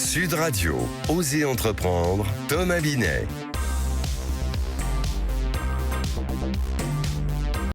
Sud Radio, Osez entreprendre, Thomas Binet.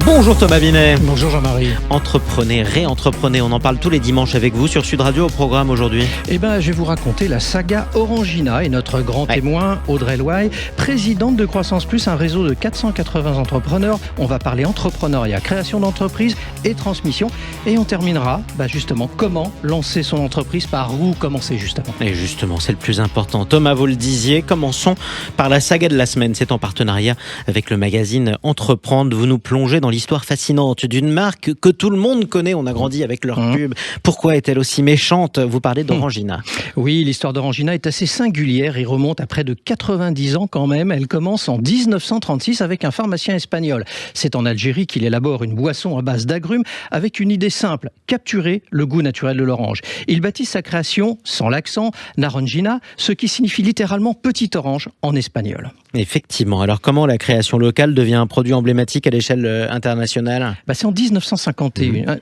Bonjour Thomas Binet. Bonjour Jean-Marie. Entreprenez, réentreprenez, on en parle tous les dimanches avec vous sur Sud Radio au programme aujourd'hui. Je vais vous raconter la saga Orangina et notre grand témoin Audrey Louaille, présidente de Croissance Plus, un réseau de 480 entrepreneurs. On va parler entrepreneuriat, création d'entreprise et transmission. Et on terminera justement comment lancer son entreprise, par où commencer justement. Et justement, c'est le plus important. Thomas, vous le disiez, commençons par la saga de la semaine. C'est en partenariat avec le magazine Entreprendre. Vous nous plongez dans l'histoire fascinante d'une marque que tout le monde connaît. On a grandi avec leur pub. Pourquoi est-elle aussi méchante ? Vous parlez d'Orangina. Oui, l'histoire d'Orangina est assez singulière. Il remonte à près de 90 ans quand même. Elle commence en 1936 avec un pharmacien espagnol. C'est en Algérie qu'il élabore une boisson à base d'agrumes avec une idée simple, capturer le goût naturel de l'orange. Il baptise sa création, sans l'accent, Narangina, ce qui signifie littéralement petite orange en espagnol. Effectivement. Alors comment la création locale devient un produit emblématique à l'échelle internationale ? C'est en 1951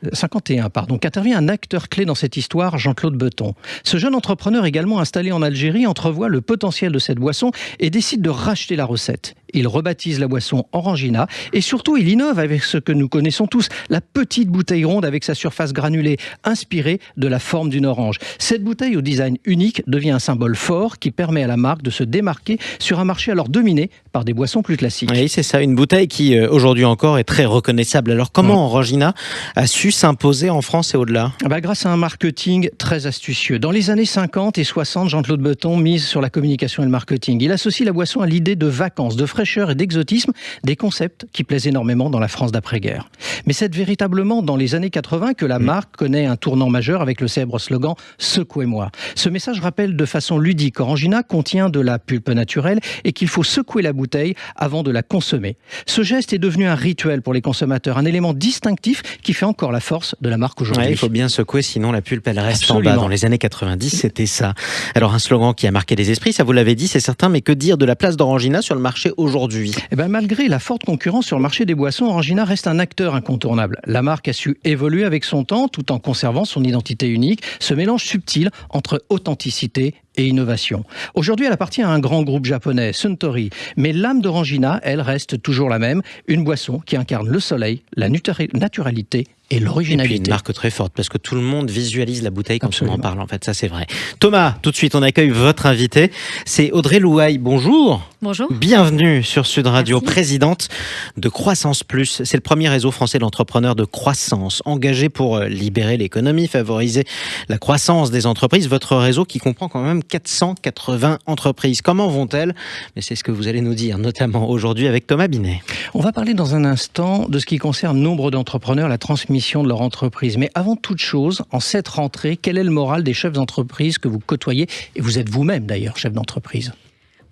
qu'intervient un acteur clé dans cette histoire, Jean-Claude Beton. Ce jeune entrepreneur également installé en Algérie entrevoit le potentiel de cette boisson et décide de racheter la recette. Il rebaptise la boisson Orangina et surtout il innove avec ce que nous connaissons tous, la petite bouteille ronde avec sa surface granulée, inspirée de la forme d'une orange. Cette bouteille au design unique devient un symbole fort qui permet à la marque de se démarquer sur un marché alors dominé par des boissons plus classiques. Oui, c'est ça, une bouteille qui aujourd'hui encore est très reconnaissable. Alors comment Orangina a su s'imposer en France et au-delà ? Grâce à un marketing très astucieux. Dans les années 50 et 60, Jean-Claude Beton mise sur la communication et le marketing. Il associe la boisson à l'idée de vacances, de fraîcheur et d'exotisme, des concepts qui plaisent énormément dans la France d'après-guerre. Mais c'est véritablement dans les années 80 que la marque connaît un tournant majeur avec le célèbre slogan « Secouez-moi ». Ce message rappelle de façon ludique qu'Orangina contient de la pulpe naturelle et qu'il faut secouer la bouteille avant de la consommer. Ce geste est devenu un rituel pour les consommateurs, un élément distinctif qui fait encore la force de la marque aujourd'hui. Il faut bien secouer, sinon la pulpe elle reste Absolument. en bas. Dans les années 90, c'était ça. Alors un slogan qui a marqué les esprits, ça vous l'avez dit, c'est certain, mais que dire de la place d'Orangina sur le marché aujourd'hui ? Malgré la forte concurrence sur le marché des boissons, Orangina reste un acteur incontournable. La marque a su évoluer avec son temps tout en conservant son identité unique, ce mélange subtil entre authenticité et innovation. Aujourd'hui, elle appartient à un grand groupe japonais, Suntory. Mais l'âme d'Orangina, elle reste toujours la même, une boisson qui incarne le soleil, la naturalité et l'originalité. Et puis une marque très forte, parce que tout le monde visualise la bouteille quand on en parle, en fait, ça c'est vrai. Thomas, tout de suite, on accueille votre invité, c'est Audrey Louaille. Bonjour. Bonjour. Bienvenue sur Sud Radio, Merci. Présidente de Croissance Plus. C'est le premier réseau français d'entrepreneurs de croissance, engagé pour libérer l'économie, favoriser la croissance des entreprises. Votre réseau qui comprend quand même 480 entreprises. Comment vont-elles ? Mais c'est ce que vous allez nous dire, notamment aujourd'hui avec Thomas Binet. On va parler dans un instant de ce qui concerne nombre d'entrepreneurs, la transmission de leur entreprise. Mais avant toute chose, en cette rentrée, quel est le moral des chefs d'entreprise que vous côtoyez ? Et vous êtes vous-même d'ailleurs chef d'entreprise.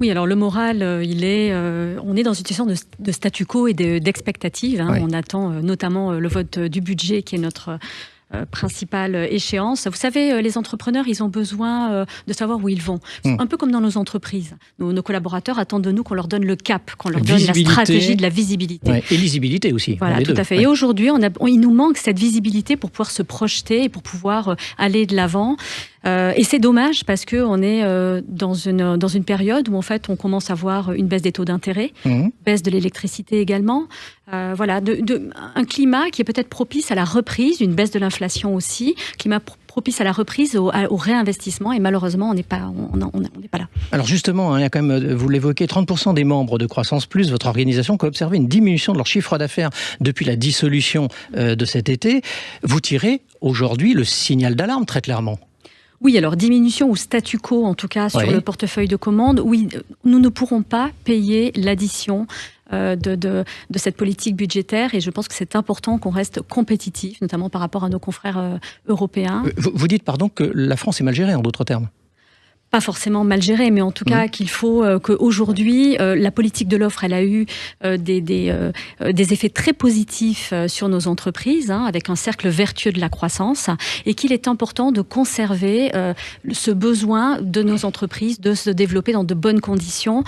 Oui, alors le moral, on est dans une situation de statu quo et d'expectative. Oui. On attend notamment le vote du budget qui est notre principale échéance. Vous savez, les entrepreneurs, ils ont besoin de savoir où ils vont. Un peu comme dans nos entreprises. Nos collaborateurs attendent de nous qu'on leur donne le cap, qu'on leur donne la stratégie, de la visibilité. Ouais, et lisibilité aussi. Voilà, tout à fait. Ouais. Et aujourd'hui, il nous manque cette visibilité pour pouvoir se projeter et pour pouvoir aller de l'avant. Et c'est dommage parce qu'on est dans une période où en fait on commence à voir une baisse des taux d'intérêt, baisse de l'électricité également. Un climat qui est peut-être propice à la reprise, une baisse de l'inflation aussi, climat propice à la reprise, au réinvestissement, et malheureusement on n'est pas là. Alors justement, il y a quand même, vous l'évoquez, 30% des membres de Croissance Plus, votre organisation, qui ont observé une diminution de leur chiffre d'affaires depuis la dissolution de cet été. Vous tirez aujourd'hui le signal d'alarme très clairement. Oui, alors diminution ou statu quo, en tout cas, sur le portefeuille de commandes. Oui, nous ne pourrons pas payer l'addition de cette politique budgétaire, et je pense que c'est important qu'on reste compétitif, notamment par rapport à nos confrères européens. Vous dites, pardon, que la France est mal gérée, en d'autres termes. Pas forcément mal géré, mais en tout cas qu'il faut qu'aujourd'hui, la politique de l'offre, elle a eu des effets très positifs sur nos entreprises, avec un cercle vertueux de la croissance, et qu'il est important de conserver ce besoin de nos entreprises de se développer dans de bonnes conditions.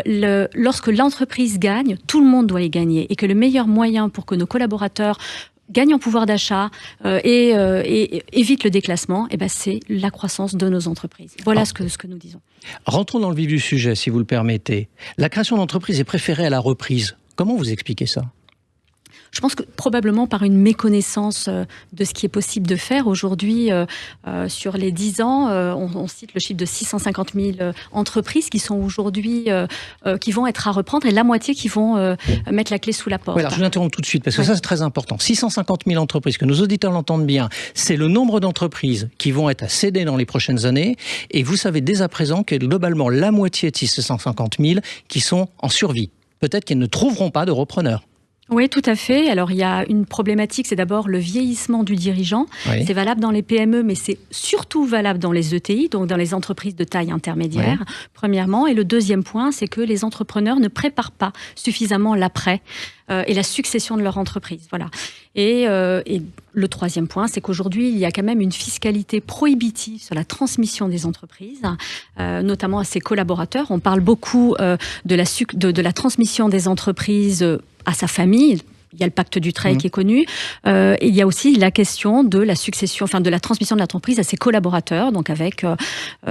Lorsque l'entreprise gagne, tout le monde doit y gagner, et que le meilleur moyen pour que nos collaborateurs gagne en pouvoir d'achat et évite le déclassement, c'est la croissance de nos entreprises. Voilà ce que nous disons. Rentrons dans le vif du sujet, si vous le permettez. La création d'entreprises est préférée à la reprise. Comment vous expliquez ça ? Je pense que probablement par une méconnaissance de ce qui est possible de faire. Aujourd'hui, sur les 10 ans, on cite le chiffre de 650 000 entreprises qui sont aujourd'hui, qui vont être à reprendre, et la moitié qui vont mettre la clé sous la porte. Alors, je vous interromps tout de suite, parce que ça, c'est très important. 650 000 entreprises, que nos auditeurs l'entendent bien, c'est le nombre d'entreprises qui vont être à céder dans les prochaines années. Et vous savez dès à présent que globalement, la moitié de ces 650 000 qui sont en survie. Peut-être qu'elles ne trouveront pas de repreneurs. Oui, tout à fait. Alors, il y a une problématique, c'est d'abord le vieillissement du dirigeant. Oui. C'est valable dans les PME, mais c'est surtout valable dans les ETI, donc dans les entreprises de taille intermédiaire, oui. Premièrement. Et le deuxième point, c'est que les entrepreneurs ne préparent pas suffisamment l'après et la succession de leur entreprise. Voilà. Et le troisième point, c'est qu'aujourd'hui, il y a quand même une fiscalité prohibitive sur la transmission des entreprises, notamment à ses collaborateurs. On parle beaucoup de la transmission des entreprises à sa famille. Il y a le pacte Dutreil qui est connu. Et il y a aussi la question de la succession, enfin de la transmission de l'entreprise à ses collaborateurs, donc avec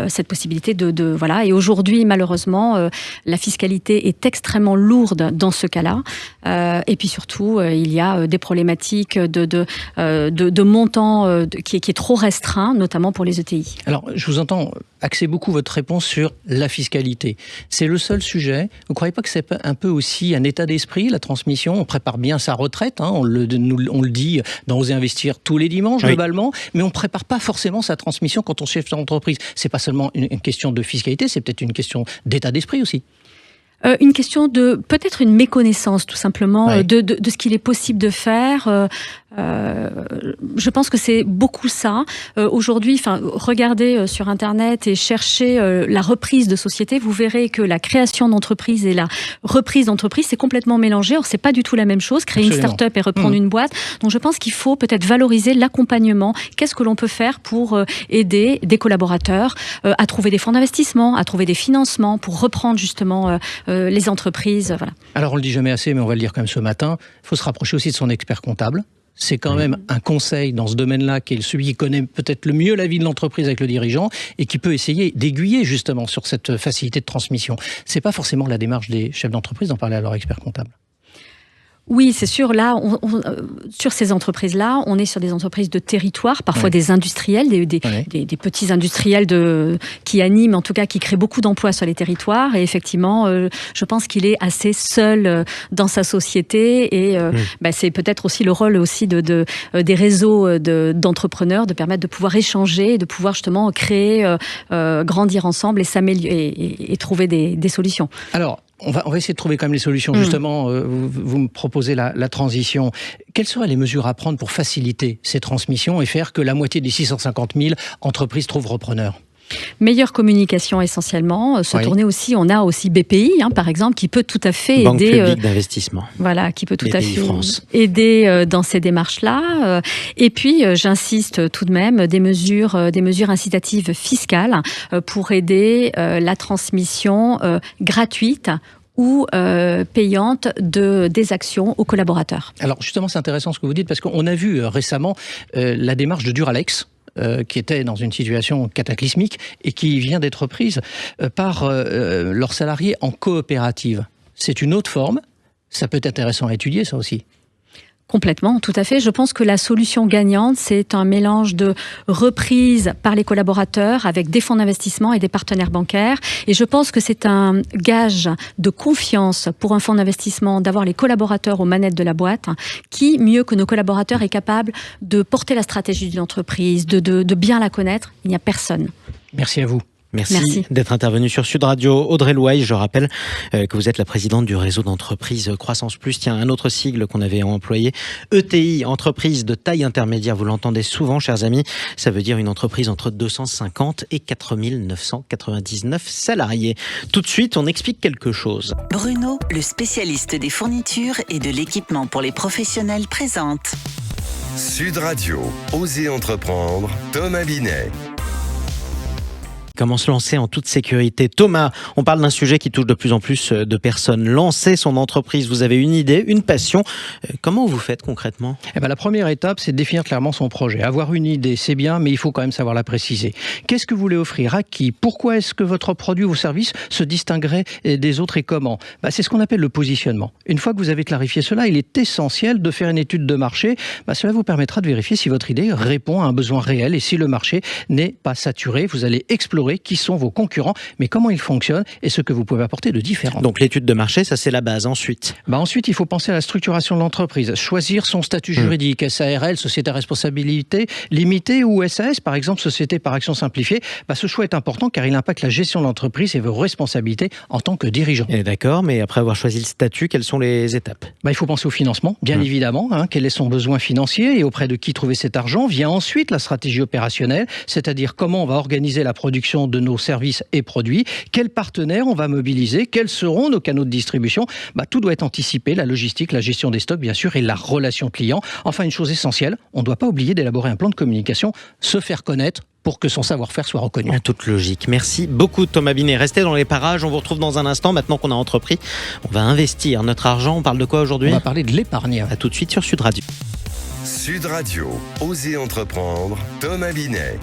cette possibilité voilà. Et aujourd'hui, malheureusement, la fiscalité est extrêmement lourde dans ce cas-là. Et puis surtout, il y a des problématiques de montant qui est trop restreint, notamment pour les ETI. Alors, je vous entends axer beaucoup votre réponse sur la fiscalité. C'est le seul sujet. Vous ne croyez pas que c'est un peu aussi un état d'esprit, la transmission ? On prépare bien sa retraite, hein, on le dit dans Oser investir tous les dimanches, oui. Globalement, mais on ne prépare pas forcément sa transmission quand on chef d'entreprise. C'est pas seulement une question de fiscalité, c'est peut-être une question d'état d'esprit aussi. Une question de peut-être une méconnaissance tout simplement oui. de ce qu'il est possible de faire. Je pense que c'est beaucoup ça. Aujourd'hui, regardez sur Internet et cherchez la reprise de société, vous verrez que la création d'entreprise et la reprise d'entreprise, c'est complètement mélangé. Or, c'est pas du tout la même chose. Créer Absolument. Une start-up et reprendre une boîte. Donc, je pense qu'il faut peut-être valoriser l'accompagnement. Qu'est-ce que l'on peut faire pour aider des collaborateurs à trouver des fonds d'investissement, à trouver des financements pour reprendre justement les entreprises. Voilà. Alors, on le dit jamais assez, mais on va le dire quand même ce matin. Il faut se rapprocher aussi de son expert comptable. C'est quand même un conseil dans ce domaine-là qui est celui qui connaît peut-être le mieux la vie de l'entreprise avec le dirigeant et qui peut essayer d'aiguiller justement sur cette facilité de transmission. C'est pas forcément la démarche des chefs d'entreprise d'en parler à leur expert comptable. Oui, c'est sûr. Là, sur ces entreprises-là, on est sur des entreprises de territoire, parfois ouais. Des industriels, des petits industriels qui animent, en tout cas, qui créent beaucoup d'emplois sur les territoires. Et effectivement, je pense qu'il est assez seul dans sa société. Et c'est peut-être aussi le rôle aussi des réseaux d'entrepreneurs de permettre de pouvoir échanger, de pouvoir justement créer, grandir ensemble et s'améliorer et trouver des solutions. Alors, on va essayer de trouver quand même les solutions. Justement, vous me proposez la transition. Quelles seraient les mesures à prendre pour faciliter ces transmissions et faire que la moitié des 650 000 entreprises trouvent repreneurs ? Meilleure communication essentiellement, tourner aussi, on a aussi BPI par exemple qui peut tout à fait Banque aider publique d'investissement. Voilà, qui peut tout BPI à fait France. Aider dans ces démarches-là. Et puis j'insiste tout de même des mesures incitatives fiscales pour aider la transmission gratuite ou payante des actions aux collaborateurs. Alors justement, c'est intéressant ce que vous dites parce qu'on a vu récemment la démarche de Duralex. Qui était dans une situation cataclysmique et qui vient d'être prise par leurs salariés en coopérative. C'est une autre forme, ça peut être intéressant à étudier ça aussi. Complètement, tout à fait. Je pense que la solution gagnante, c'est un mélange de reprise par les collaborateurs avec des fonds d'investissement et des partenaires bancaires. Et je pense que c'est un gage de confiance pour un fonds d'investissement d'avoir les collaborateurs aux manettes de la boîte. Qui, mieux que nos collaborateurs, est capable de porter la stratégie d'une entreprise, de bien la connaître? Il n'y a personne. Merci à vous. Merci d'être intervenu sur Sud Radio. Audrey Louaille, je rappelle que vous êtes la présidente du réseau d'entreprises Croissance Plus. Tiens, un autre sigle qu'on avait employé, ETI, entreprise de taille intermédiaire. Vous l'entendez souvent, chers amis. Ça veut dire une entreprise entre 250 et 4 999 salariés. Tout de suite, on explique quelque chose. Bruno, le spécialiste des fournitures et de l'équipement pour les professionnels, présente. Sud Radio, Oser entreprendre, Thomas Binet. Comment se lancer en toute sécurité? Thomas, on parle d'un sujet qui touche de plus en plus de personnes. Lancer son entreprise, vous avez une idée, une passion. Comment vous faites concrètement? La première étape, c'est de définir clairement son projet. Avoir une idée, c'est bien, mais il faut quand même savoir la préciser. Qu'est-ce que vous voulez offrir? À qui? Pourquoi est-ce que votre produit ou service se distinguerait des autres et comment? C'est ce qu'on appelle le positionnement. Une fois que vous avez clarifié cela, il est essentiel de faire une étude de marché. Cela vous permettra de vérifier si votre idée répond à un besoin réel et si le marché n'est pas saturé. Vous allez explorer qui sont vos concurrents, mais comment ils fonctionnent et ce que vous pouvez apporter de différent. Donc l'étude de marché, ça c'est la base. Ensuite, il faut penser à la structuration de l'entreprise. Choisir son statut juridique, SARL, société à responsabilité limitée ou SAS, par exemple, société par action simplifiée. Ce choix est important car il impacte la gestion de l'entreprise et vos responsabilités en tant que dirigeant. D'accord, mais après avoir choisi le statut, quelles sont les étapes? Il faut penser au financement, bien évidemment. Quel est son besoin financier et auprès de qui trouver cet argent? Vient ensuite la stratégie opérationnelle, c'est-à-dire comment on va organiser la production de nos services et produits, quels partenaires on va mobiliser, quels seront nos canaux de distribution. Tout doit être anticipé, la logistique, la gestion des stocks, bien sûr, et la relation client. Enfin, une chose essentielle, on ne doit pas oublier d'élaborer un plan de communication, se faire connaître pour que son savoir-faire soit reconnu. En toute logique. Merci beaucoup Thomas Binet. Restez dans les parages, on vous retrouve dans un instant. Maintenant qu'on a entrepris, on va investir notre argent. On parle de quoi aujourd'hui? On va parler de l'épargne. À tout de suite sur Sud Radio. Sud Radio, Osez entreprendre, Thomas Binet.